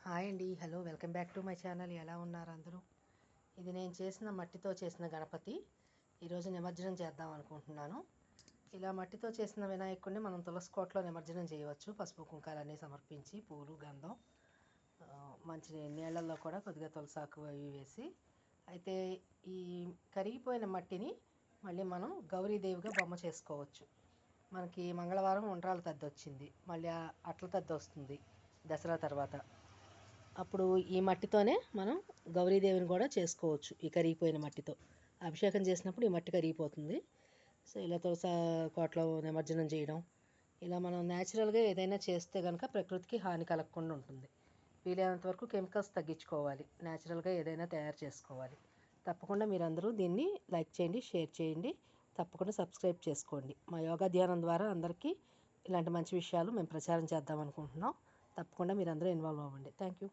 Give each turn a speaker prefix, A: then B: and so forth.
A: Hi అండి. Hello, welcome back to my channel. ఎలా ఉన్నారు అందరూ? ఇది నేను చేసిన మట్టితో చేసిన గణపతి. ఈరోజు నిమజ్జనం చేద్దాం అనుకుంటున్నాను. ఇలా మట్టితో చేసిన వినాయకుడిని మనం తులసి కోటలో నిమజ్జనం చేయవచ్చు. పసుపు కుంకాలన్నీ సమర్పించి పూలు గంధం మంచి నీళ్ళల్లో కూడా కొద్దిగా తులసాకు అవి వేసి, అయితే ఈ కరిగిపోయిన మట్టిని మళ్ళీ మనం గౌరీదేవిగా బొమ్మ చేసుకోవచ్చు. మనకి మంగళవారం ఉండ్రాల తద్ది వచ్చింది, మళ్ళీ అట్ల తద్ది వస్తుంది దసరా తర్వాత. అప్పుడు ఈ మట్టితోనే మనం గౌరీదేవిని కూడా చేసుకోవచ్చు. ఈ కరిగిపోయిన మట్టితో అభిషేకం చేసినప్పుడు ఈ మట్టి కరిగిపోతుంది. సో ఇలా తులసా కోటలో నిమజ్జనం చేయడం, ఇలా మనం న్యాచురల్గా ఏదైనా చేస్తే కనుక ప్రకృతికి హాని కలగకుండా ఉంటుంది. వీలైనంత వరకు కెమికల్స్ తగ్గించుకోవాలి, న్యాచురల్గా ఏదైనా తయారు చేసుకోవాలి. తప్పకుండా మీరందరూ దీన్ని లైక్ చేయండి, షేర్ చేయండి, తప్పకుండా సబ్స్క్రైబ్ చేసుకోండి. మా యోగా ధ్యానం ద్వారా అందరికీ ఇలాంటి మంచి విషయాలు మేము ప్రచారం చేద్దాం అనుకుంటున్నాం. తప్పకుండా మీరందరూ ఇన్వాల్వ్ అవ్వండి. Thank you.